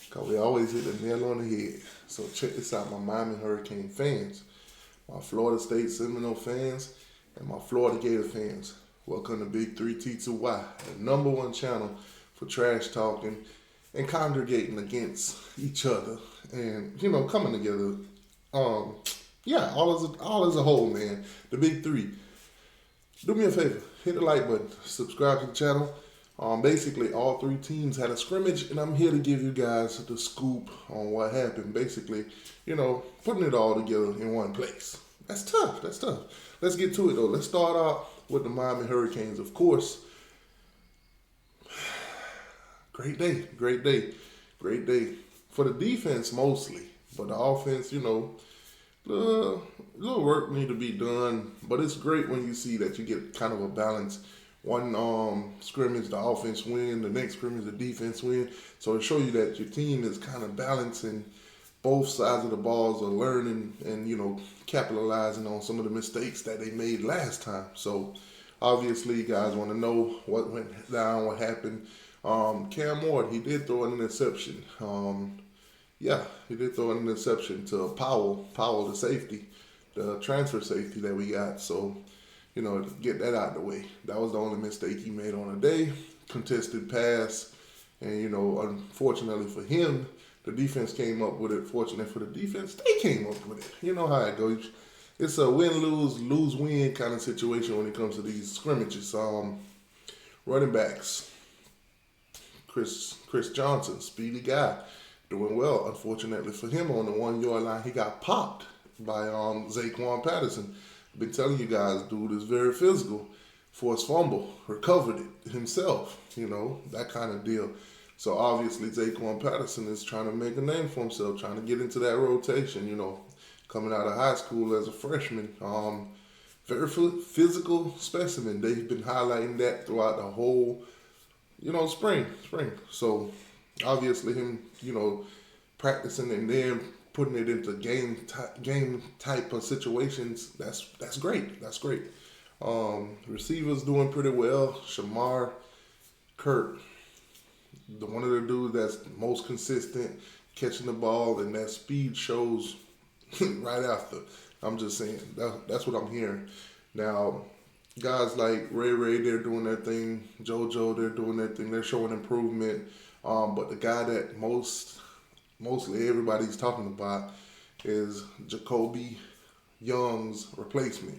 Cause we always hit the nail on the head. So check this out, my Miami Hurricane fans, my Florida State Seminole fans, and my Florida Gator fans. Welcome to Big 3T2Y, the number one channel for trash talking and congregating against each other and coming together. Um, yeah, all as a whole, man. The Big Three. Do me a favor, hit the like button, subscribe to the channel. Basically, all three teams had a scrimmage, and I'm here to give you guys the scoop on what happened. Basically, putting it all together in one place. That's tough. That's tough. Let's get to it, though. Let's start out with the Miami Hurricanes, of course. Great day. Great day. Great day. For the defense, mostly. But the offense, little work need to be done. But it's great when you see that you get kind of a balance. One scrimmage, the offense win. The next scrimmage, the defense win. So it shows you that your team is kind of balancing both sides of the balls, are learning and capitalizing on some of the mistakes that they made last time. So obviously, you guys want to know what went down, what happened. Cam Ward, he did throw an interception. He did throw an interception to Powell, the safety, the transfer safety that we got. So, to get that out of the way. That was the only mistake he made on the day. Contested pass. And, unfortunately for him, the defense came up with it. Fortunate for the defense, they came up with it. You know how it goes. It's a win-lose, lose-win kind of situation when it comes to these scrimmages. Running backs. Chris Johnson, speedy guy, doing well. Unfortunately for him, on the 1 yard line, he got popped by Zaquan Patterson. I've been telling you guys, dude is very physical. Forced fumble, recovered it himself, that kind of deal. So obviously Zaquan Patterson is trying to make a name for himself, trying to get into that rotation, coming out of high school as a freshman. Very physical specimen. They've been highlighting that throughout the whole spring. So obviously him, practicing and then putting it into game type of situations. That's great. That's great. Receivers doing pretty well. Shamar, Kurt, one of the dudes that's most consistent catching the ball, and that speed shows right after. I'm just saying that's what I'm hearing. Now, guys like Ray, they're doing their thing. JoJo, they're doing their thing. They're showing improvement. But the guy that mostly everybody's talking about is Jacoby Young's replacement,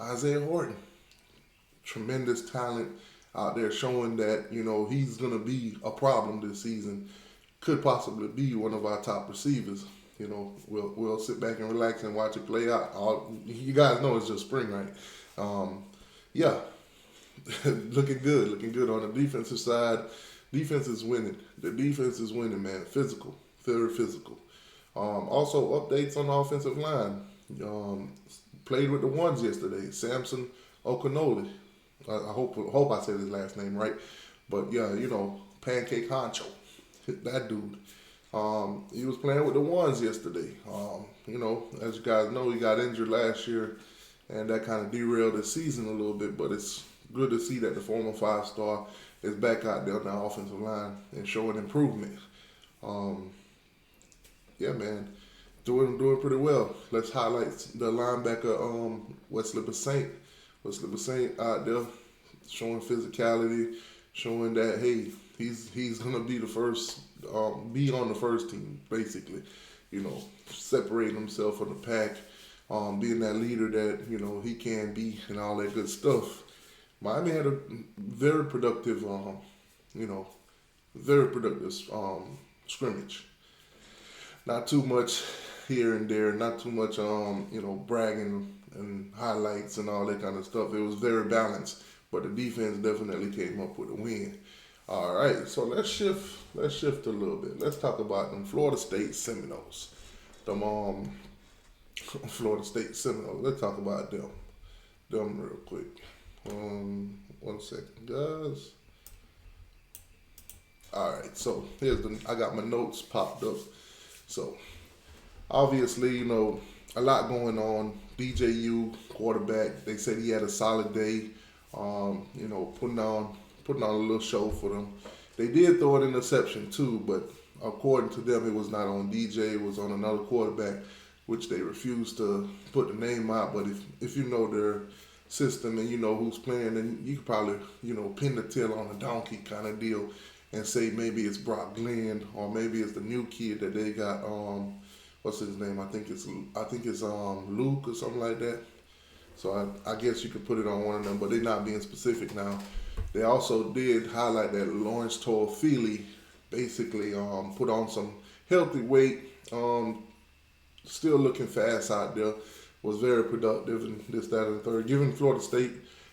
Isaiah Horton. Tremendous talent out there, showing that he's gonna be a problem this season. Could possibly be one of our top receivers. We'll sit back and relax and watch it play out. You guys know it's just spring, right? Looking good on the defensive side. Defense is winning. The defense is winning, man. Physical, very physical. Also, updates on the offensive line. Played with the ones yesterday. Samson Okanole. I hope I said his last name right. But yeah, Pancake Honcho. That dude. He was playing with the ones yesterday. As you guys know, he got injured last year, and that kind of derailed the season a little bit. But it's good to see that the former 5-star is back out there on the offensive line and showing improvement. Man, doing pretty well. Let's highlight the linebacker, Wesley Bassett. Wesley Bassett out there showing physicality, showing that hey, he's gonna be the first, be on the first team basically. Separating himself from the pack, being that leader that he can be, and all that good stuff. Miami had a very productive, scrimmage. Not too much here and there, not too much, bragging and highlights and all that kind of stuff. It was very balanced, but the defense definitely came up with a win. All right, so let's shift a little bit. Let's talk about them Florida State Seminoles. Florida State Seminoles. Let's talk about them real quick. 1 second, guys. All right, so I got my notes popped up. So obviously, a lot going on. DJU quarterback. They said he had a solid day. Putting on a little show for them. They did throw an interception too, but according to them, it was not on DJ. It was on another quarterback, which they refused to put the name out. But if you know their system and you know who's playing, then you could probably, pin the tail on a donkey kind of deal and say maybe it's Brock Glenn or maybe it's the new kid that they got. What's his name? I think it's Luke or something like that. So I guess you could put it on one of them, but they're not being specific now. They also did highlight that Lawrence Toafili basically put on some healthy weight, still looking fast out there, was very productive and this, that, and the third, giving Florida State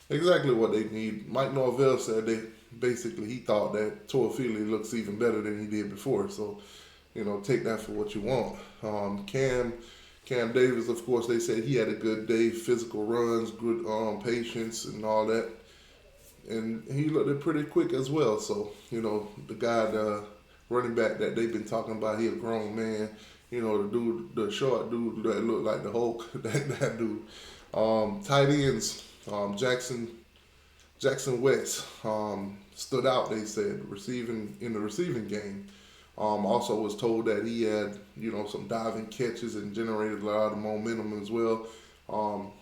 exactly what they need. Mike Norvell said that basically he thought that Toafili looks even better than he did before. So, take that for what you want. Cam Davis, of course, they said he had a good day, physical runs, good patience and all that. And he looked pretty quick as well. So, the guy, the running back that they've been talking about, he a grown man. The short dude that looked like the Hulk, that dude. Tight ends, Jackson West stood out, they said, in the receiving game. Also was told that he had, some diving catches and generated a lot of momentum as well.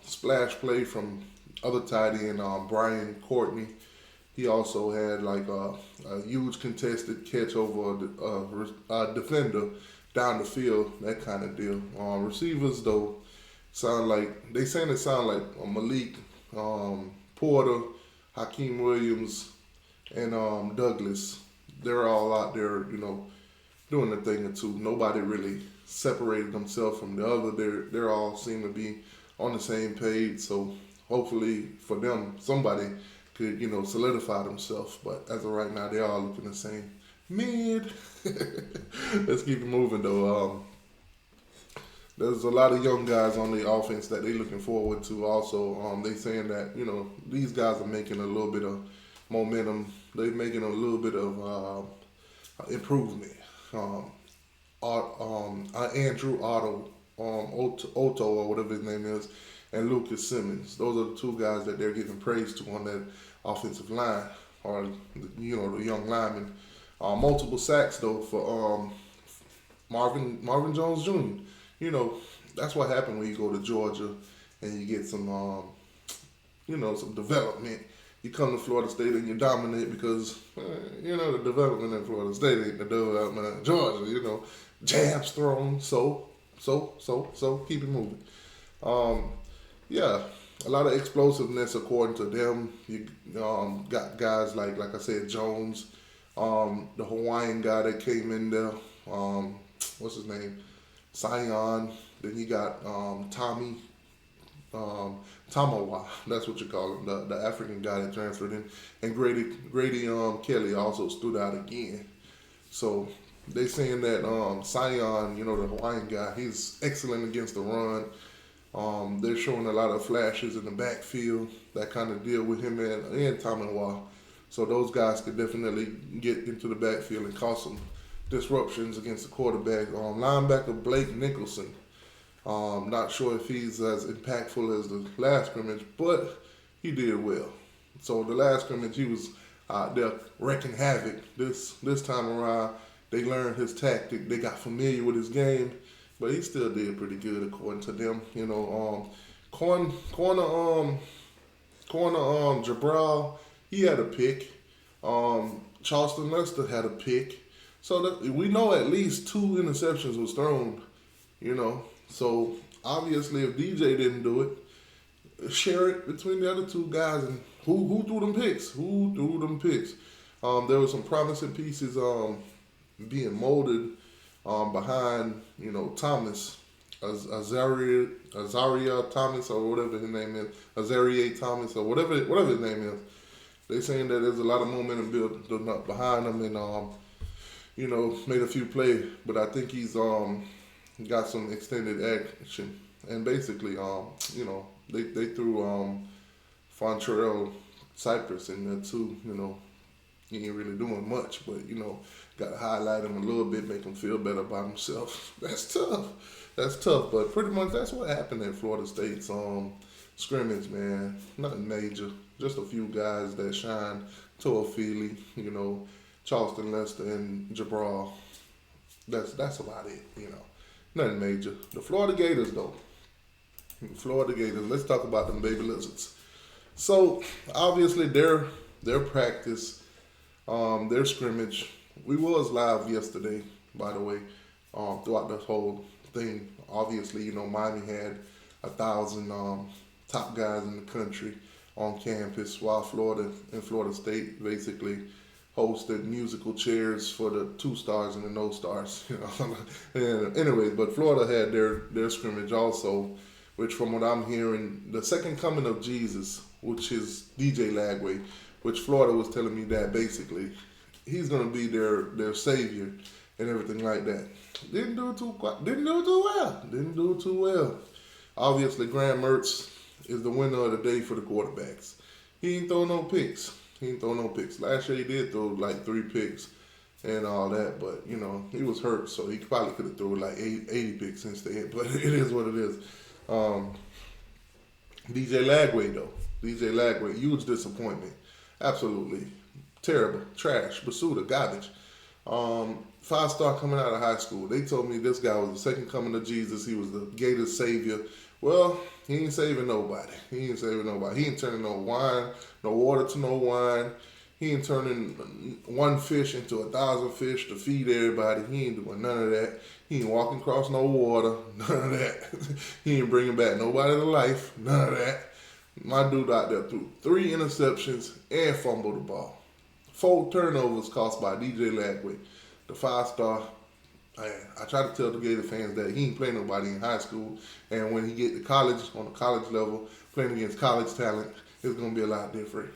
Splash play from other tight end, Brian Courtney. He also had like a huge contested catch over a defender down the field, that kind of deal. Receivers though sound like Malik Porter, Hakeem Williams, and Douglas. They're all out there, doing a thing or two. Nobody really separated themselves from the other. They're all seem to be on the same page. So hopefully for them, somebody could, solidify themselves. But as of right now, they all looking the same. Mid. Let's keep it moving though. There's a lot of young guys on the offense that they're looking forward to also. They saying that, these guys are making a little bit of momentum. They're making a little bit of improvement. Andrew Otto, Otto or whatever his name is, and Lucas Simmons. Those are the two guys that they're giving praise to on that offensive line, or the young linemen. Multiple sacks though for Marvin Jones Jr. That's what happened when you go to Georgia and you get some some development. You come to Florida State and you dominate because the development in Florida State ain't the development in Georgia. Jabs thrown, so keep it moving. A lot of explosiveness according to them. You got guys like I said, Jones, the Hawaiian guy that came in there. What's his name? Sion. Then you got Tommy. Tamawa, that's what you call him, the African guy that transferred in, and Grady Kelly also stood out again. So they saying that Sion, the Hawaiian guy, he's excellent against the run. They're showing a lot of flashes in the backfield, that kind of deal with him and Tamawa. So those guys could definitely get into the backfield and cause some disruptions against the quarterback. Linebacker Blake Nicholson. Not sure if he's as impactful as the last scrimmage, but he did well. So the last scrimmage, he was out there wreaking havoc. This time around, they learned his tactic. They got familiar with his game, but he still did pretty good according to them. Corner Jabral, he had a pick. Charleston Lester had a pick. So we know at least 2 interceptions was thrown. So obviously, if DJ didn't do it, share it between the other 2 guys. And who threw them picks? There were some promising pieces being molded behind Thomas, Azaria Thomas or whatever his name is, Azaria Thomas or whatever his name is. They saying that there's a lot of momentum building up behind him and made a few plays, but I think he's got some extended action, and basically, they threw Fontrell Cypress in there too. He ain't really doing much, but got to highlight him a little bit, make him feel better about himself. That's tough, but pretty much that's what happened at Florida State's scrimmage, man. Nothing major, just a few guys that shine. Toafili, Charleston Lester, and Jabral. That's about it. Nothing major. The Florida Gators though. Florida Gators. Let's talk about them baby lizards. So obviously their practice, their scrimmage. We was live yesterday, by the way, throughout the whole thing. Obviously, Miami had 1,000 top guys in the country on campus, while Florida and Florida State basically hosted musical chairs for the 2 stars and the no stars. And anyways, but Florida had their scrimmage also, which from what I'm hearing, the second coming of Jesus, which is DJ Lagway, which Florida was telling me that basically he's gonna be their savior and everything like that. Didn't do too well. Obviously, Graham Mertz is the winner of the day for the quarterbacks. He ain't throw no picks. Last year he did throw like 3 picks and all that, but he was hurt, so he probably could have thrown like 80 picks instead. But it is what it is. DJ Lagway though. DJ Lagway, huge disappointment. Absolutely terrible, trash, basuda, garbage. 5-star coming out of high school. They told me this guy was the second coming of Jesus. He was the Gators savior. Well, he ain't saving nobody. He ain't turning no wine, no water to no wine. He ain't turning one fish into 1,000 fish to feed everybody. He ain't doing none of that. He ain't walking across no water. None of that. He ain't bringing back nobody to life. None of that. My dude out there threw 3 interceptions and fumbled the ball. 4 turnovers caused by DJ Lagway, the 5-star. I try to tell the Gator fans that he ain't playing nobody in high school, and when he get to college, on the college level, playing against college talent, it's going to be a lot different.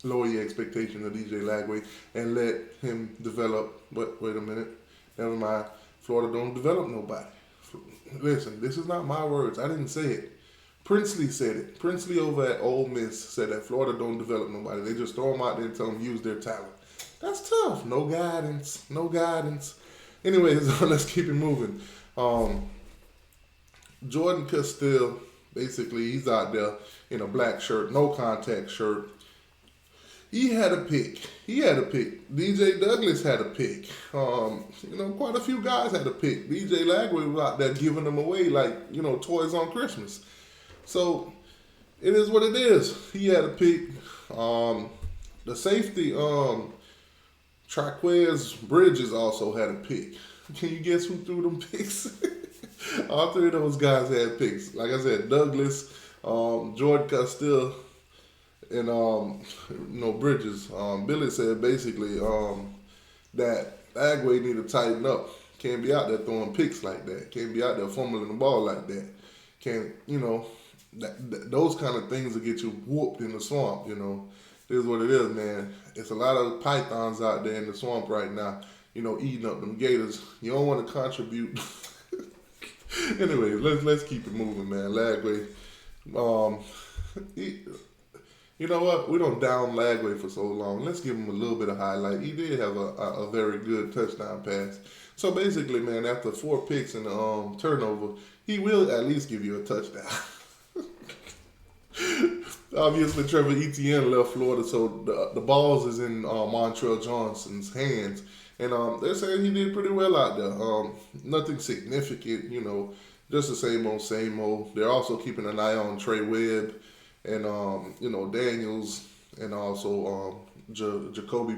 Lower your expectation of DJ Lagway and let him develop. But wait a minute, never mind. Florida don't develop nobody. Listen, this is not my words. I didn't say it. Princely said it. Princely over at Ole Miss said that Florida don't develop nobody. They just throw them out there and tell them use their talent. That's tough. No guidance. Anyways, let's keep it moving. Jordan Castile, basically, he's out there in a black shirt, no contact shirt. He had a pick. DJ Douglas had a pick. Quite a few guys had a pick. DJ Lagway was out there giving them away like, toys on Christmas. So it is what it is. He had a pick. The safety, Traquez Bridges also had a pick. Can you guess who threw them picks? All 3 of those guys had picks. Like I said, Douglas, Jordan Castile, and Bridges. Billy said basically that Lagway need to tighten up. Can't be out there throwing picks like that. Can't be out there fumbling the ball like that. Can't those kind of things will get you whooped in the swamp. It is what it is, man. It's a lot of pythons out there in the swamp right now. Eating up them gators. You don't want to contribute. Anyway, let's keep it moving, man. Lagway. You know what? We don't down Lagway for so long. Let's give him a little bit of highlight. He did have a very good touchdown pass. So basically, man, after 4 picks and a turnover, he will at least give you a touchdown. Obviously, Trevor Etienne left Florida, so the balls is in Montrell Johnson's hands. And they're saying he did pretty well out there. Nothing significant, just the same old. They're also keeping an eye on Trey Webb and Daniels, and also Jacoby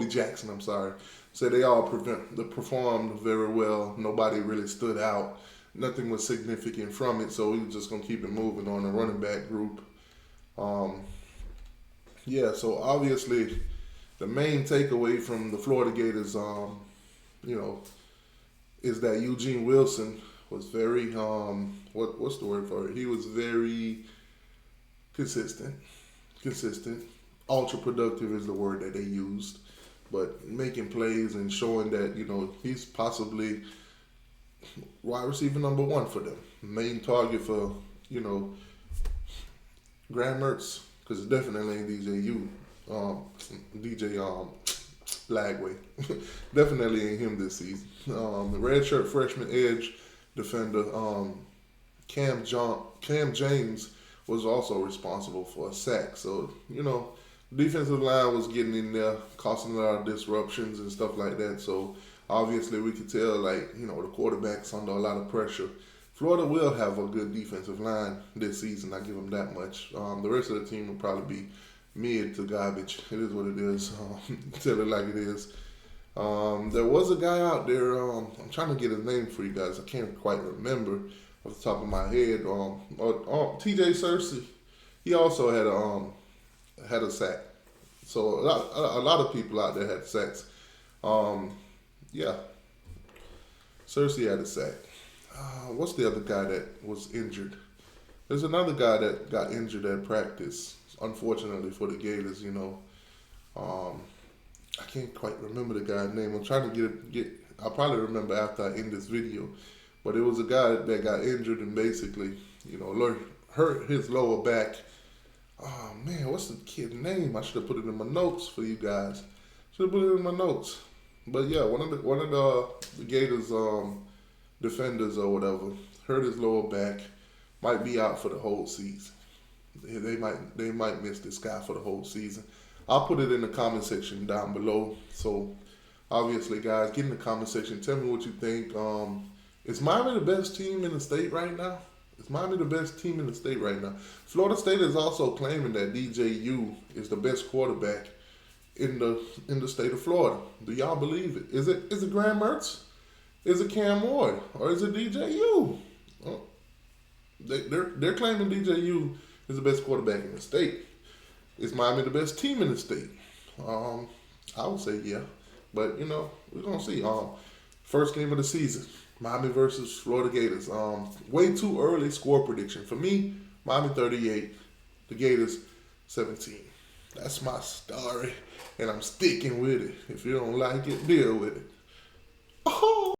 Jackson. I'm sorry. So they all performed very well. Nobody really stood out. Nothing was significant from it. So we were just gonna keep it moving on the running back group. So obviously the main takeaway from the Florida Gators, is that Eugene Wilson was very what's the word for it? He was very consistent. Ultra productive is the word that they used. But making plays and showing that, he's possibly wide receiver number 1 for them. Main target for, Graham Mertz, because it definitely ain't DJ Lagway. Definitely ain't him this season. The redshirt freshman edge defender, Cam James, was also responsible for a sack. So, defensive line was getting in there, causing a lot of disruptions and stuff like that. So, Obviously, we could tell, like, the quarterback's under a lot of pressure. Florida will have a good defensive line this season. I give them that much. The rest of the team will probably be mid to garbage. It is what it is. Tell it like it is. There was a guy out there. I'm trying to get his name for you guys. I can't quite remember off the top of my head. T.J. Searcy. He also had a sack. So a lot of people out there had sacks. Yeah, Cersei had a sack. What's the other guy that was injured? There's another guy that got injured at practice, unfortunately for the Gators. I can't quite remember the guy's name. I'm trying to get. I'll probably remember after I end this video. But it was a guy that got injured and basically, hurt his lower back. Oh man, what's the kid's name? I should have put it in my notes for you guys. Should have put it in my notes. But yeah, one of the Gators defenders or whatever hurt his lower back. Might be out for the whole season. They might miss this guy for the whole season. I'll put it in the comment section down below. So obviously, guys, get in the comment section. Tell me what you think. Is Miami the best team in the state right now? Is Miami the best team in the state right now? Florida State is also claiming that DJU is the best quarterback in the state of Florida. Do y'all believe it? Is it Graham Mertz? Is it Cam Ward? Or is it DJU? Oh, they're claiming DJU is the best quarterback in the state. Is Miami the best team in the state? I would say yeah. But, we're going to see. First game of the season, Miami versus Florida Gators. Way too early score prediction. For me, Miami 38, the Gators 17. That's my story, and I'm sticking with it. If you don't like it, deal with it. Oh!